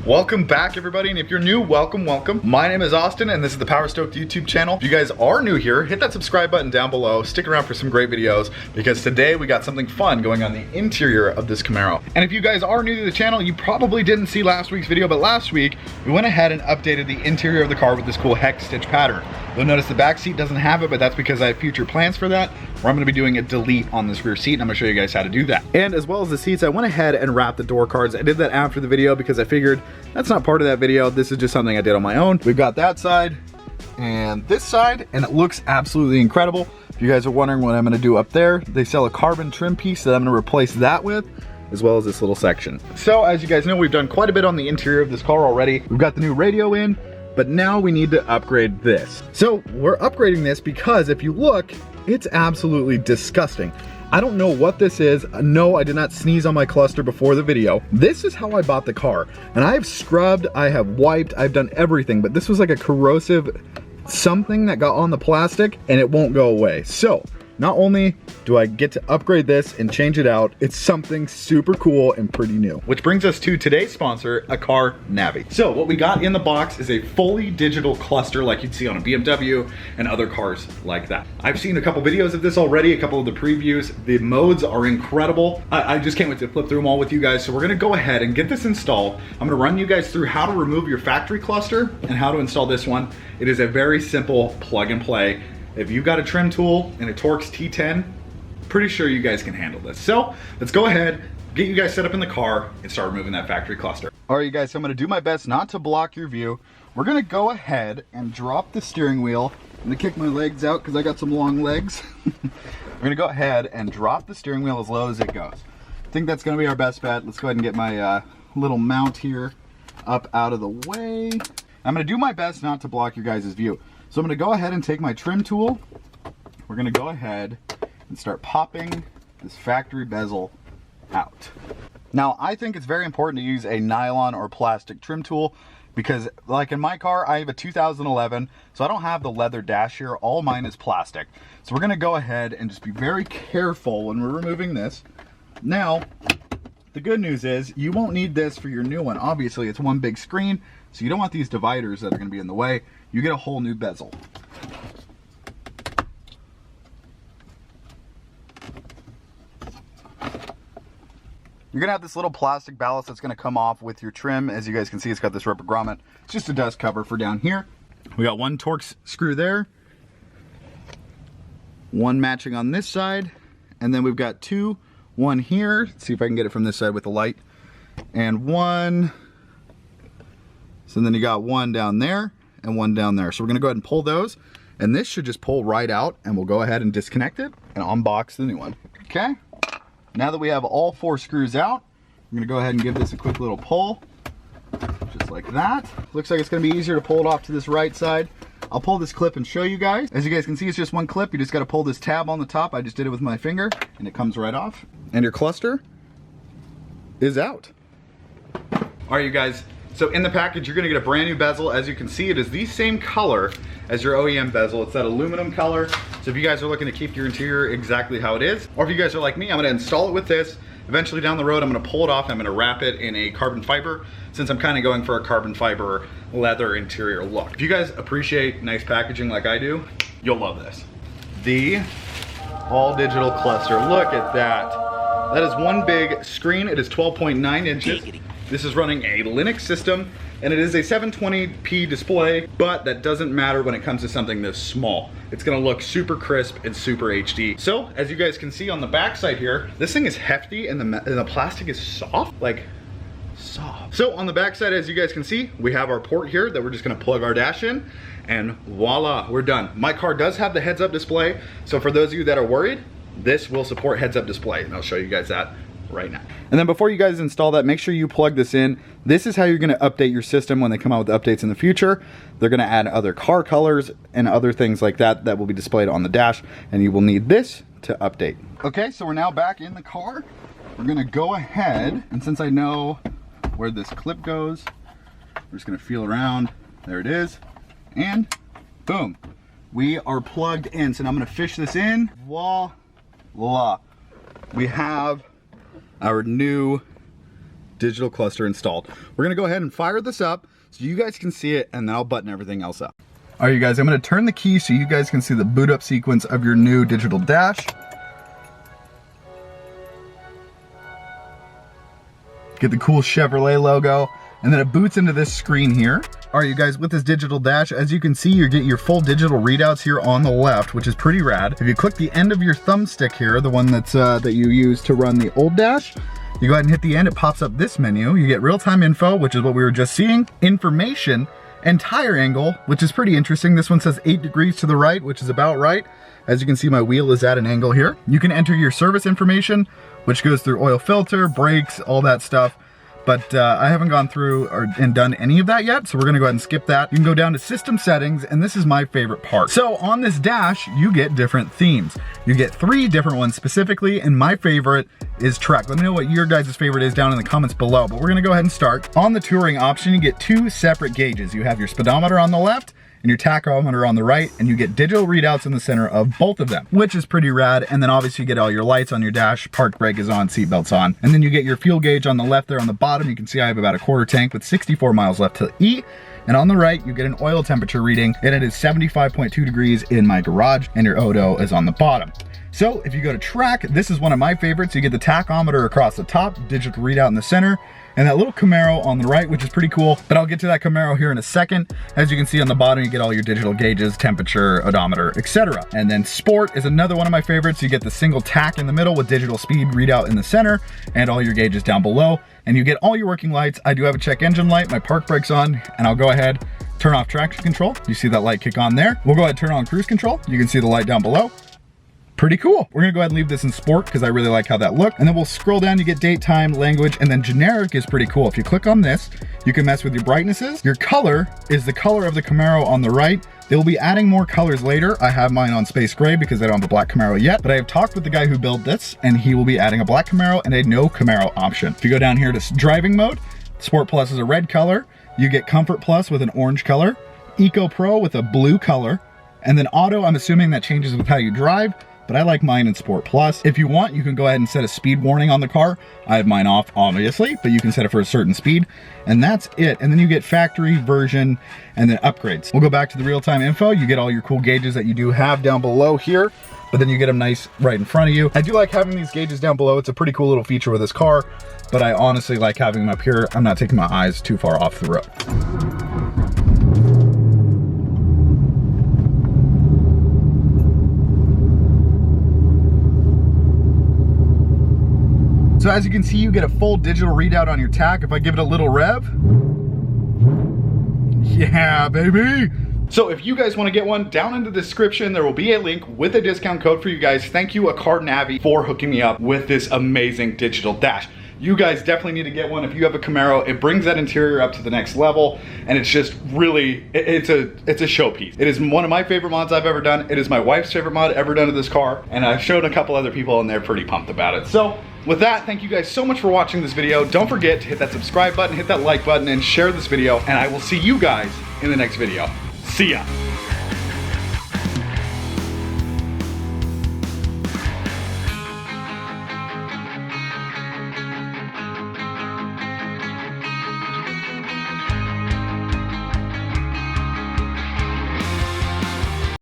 Welcome back, everybody, and if you're new, welcome. My name is Austin, and this is the Power Stoked YouTube channel. If you guys are new here, hit that subscribe button down below. Stick around for some great videos, because today we got something fun going on the interior of this Camaro. And if you guys are new to the channel, you probably didn't see last week's video, but last week we went ahead and updated the interior of the car with this cool hex stitch pattern. You'll notice the back seat doesn't have it, but that's because I have future plans for that, where I'm gonna be doing a delete on this rear seat, and I'm gonna show you guys how to do that. And as well as the seats, I went ahead and wrapped the door cards. I did that after the video because I figured that's not part of that video. This is just something I did on my own. We've got that side and this side, and it looks absolutely incredible. If you guys are wondering what I'm gonna do up there, they sell a carbon trim piece that I'm gonna replace that with, as well as this little section. So as you guys know, we've done quite a bit on the interior of this car already. We've got the new radio in, but now we need to upgrade this. So we're upgrading this because if you look, it's absolutely disgusting. I don't know what this is. No, I did not sneeze on my cluster before the video. This is how I bought the car. And I have scrubbed, I have wiped, I've done everything, but this was like a corrosive something that got on the plastic and it won't go away. So not only do I get to upgrade this and change it out, it's something super cool and pretty new. Which brings us to today's sponsor, ACARDASH. So what we got in the box is a fully digital cluster like you'd see on a BMW and other cars like that. I've seen a couple videos of this already, a couple of the previews. The modes are incredible. I just can't wait to flip through them all with you guys. So we're gonna go ahead and get this installed. I'm gonna run you guys through how to remove your factory cluster and how to install this one. It is a very simple plug and play. If you've got a trim tool and a Torx T10, pretty sure you guys can handle this. So let's go ahead, get you guys set up in the car and start removing that factory cluster. All right, you guys, so I'm gonna do my best not to block your view. We're gonna go ahead and drop the steering wheel. I'm gonna kick my legs out because I got some long legs. We're gonna go ahead and drop the steering wheel as low as it goes. I think that's gonna be our best bet. Let's go ahead and get my little mount here up out of the way. I'm gonna do my best not to block your guys' view. So I'm gonna go ahead and take my trim tool. We're gonna go ahead and start popping this factory bezel out. Now, I think it's very important to use a nylon or plastic trim tool because like in my car, I have a 2011, so I don't have the leather dash here. All mine is plastic. So we're gonna go ahead and just be very careful when we're removing this. Now, the good news is you won't need this for your new one. Obviously, it's one big screen, so you don't want these dividers that are gonna be in the way. You get a whole new bezel. You're gonna have this little plastic ballast that's gonna come off with your trim. As you guys can see, it's got this rubber grommet. It's just a dust cover for down here. We got one Torx screw there, one matching on this side, and then we've got two, one here. Let's see if I can get it from this side with the light, and one. So then you got one down there and one down there. So we're gonna go ahead and pull those, and this should just pull right out, and we'll go ahead and disconnect it and unbox the new one. Okay, now that we have all four screws out, I'm gonna go ahead and give this a quick little pull, just like that. Looks like it's gonna be easier to pull it off to this right side. I'll pull this clip and show you guys. As you guys can see, it's just one clip. You just gotta pull this tab on the top. I just did it with my finger, and it comes right off. And your cluster is out. All right, you guys. So in the package, you're gonna get a brand new bezel. As you can see, it is the same color as your OEM bezel. It's that aluminum color. So if you guys are looking to keep your interior exactly how it is, or if you guys are like me, I'm gonna install it with this. Eventually down the road, I'm gonna pull it off and I'm gonna wrap it in a carbon fiber, since I'm kinda going for a carbon fiber leather interior look. If you guys appreciate nice packaging like I do, you'll love this. The all digital cluster, look at that. That is one big screen. It is 12.9 inches. This is running a Linux system, and it is a 720p display, but that doesn't matter when it comes to something this small. It's gonna look super crisp and super HD. So, as you guys can see on the back side here, this thing is hefty and the plastic is soft, like soft. So on the back side, as you guys can see, we have our port here that we're just gonna plug our dash in, and voila, we're done. My car does have the heads-up display, so for those of you that are worried, this will support heads-up display, and I'll show you guys that right now. And then before you guys install that, make sure you plug this in. This is how you're gonna update your system when they come out with updates in the future. They're gonna add other car colors and other things like that that will be displayed on the dash, and you will need this to update. Okay, so we're now back in the car. We're gonna go ahead, and since I know where this clip goes, we're just gonna feel around. There it is, and boom. We are plugged in. So now I'm gonna fish this in. Voila. We have our new Digital Cluster installed. We're gonna go ahead and fire this up so you guys can see it, and then I'll button everything else up. All right, you guys, I'm gonna turn the key so you guys can see the boot up sequence of your new digital dash. Get the cool Chevrolet logo, and then it boots into this screen here. All right, you guys, with this digital dash, as you can see, you get your full digital readouts here on the left, which is pretty rad. If you click the end of your thumbstick here, the one that's that you use to run the old dash, you go ahead and hit the end, it pops up this menu. You get real-time info, which is what we were just seeing, information, and tire angle, which is pretty interesting. This one says 8 degrees to the right, which is about right. As you can see, my wheel is at an angle here. You can enter your service information, which goes through oil filter, brakes, all that stuff. But I haven't gone through and done any of that yet, so we're gonna go ahead and skip that. You can go down to system settings, and this is my favorite part. So on this dash, you get different themes. You get 3 different ones specifically, and my favorite is Trek. Let me know what your guys' favorite is down in the comments below, but we're gonna go ahead and start. On the touring option, you get 2 separate gauges. You have your speedometer on the left, and your tachometer on the right, and you get digital readouts in the center of both of them, which is pretty rad. And then obviously you get all your lights on your dash, park brake is on, seatbelt's on. And then you get your fuel gauge on the left there on the bottom. You can see I have about a quarter tank with 64 miles left to E. And on the right, you get an oil temperature reading, and it is 75.2 degrees in my garage, and your odo is on the bottom. So if you go to track, this is one of my favorites. You get the tachometer across the top, digital readout in the center, and that little Camaro on the right, which is pretty cool. But I'll get to that Camaro here in a second. As you can see on the bottom, you get all your digital gauges, temperature, odometer, etc. And then Sport is another one of my favorites. You get the single tach in the middle with digital speed readout in the center, and all your gauges down below. And you get all your working lights. I do have a check engine light, my park brake's on, and I'll go ahead, turn off traction control. You see that light kick on there. We'll go ahead and turn on cruise control. You can see the light down below. Pretty cool. We're gonna go ahead and leave this in sport because I really like how that looked. And then we'll scroll down, you get date, time, language, and then generic is pretty cool. If you click on this, you can mess with your brightnesses. Your color is the color of the Camaro on the right. They will be adding more colors later. I have mine on space gray because I don't have a black Camaro yet, but I have talked with the guy who built this, and he will be adding a black Camaro and a no Camaro option. If you go down here to driving mode, Sport Plus is a red color. You get Comfort Plus with an orange color, Eco Pro with a blue color, and then Auto, I'm assuming that changes with how you drive, but I like mine in Sport Plus. If you want, you can go ahead and set a speed warning on the car. I have mine off, obviously, but you can set it for a certain speed, and that's it. And then you get factory, version, and then upgrades. We'll go back to the real-time info. You get all your cool gauges that you do have down below here, but then you get them nice right in front of you. I do like having these gauges down below. It's a pretty cool little feature with this car, but I honestly like having them up here. I'm not taking my eyes too far off the road. So as you can see, you get a full digital readout on your tach. If I give it a little rev, yeah, baby. So if you guys want to get one, down in the description, there will be a link with a discount code for you guys. Thank you, ACARDASH, for hooking me up with this amazing digital dash. You guys definitely need to get one if you have a Camaro. It brings that interior up to the next level, and it's just really, it's a showpiece. It is one of my favorite mods I've ever done. It is my wife's favorite mod ever done to this car, and I've shown a couple other people and they're pretty pumped about it. So with that, thank you guys so much for watching this video. Don't forget to hit that subscribe button, hit that like button, and share this video, and I will see you guys in the next video. See ya.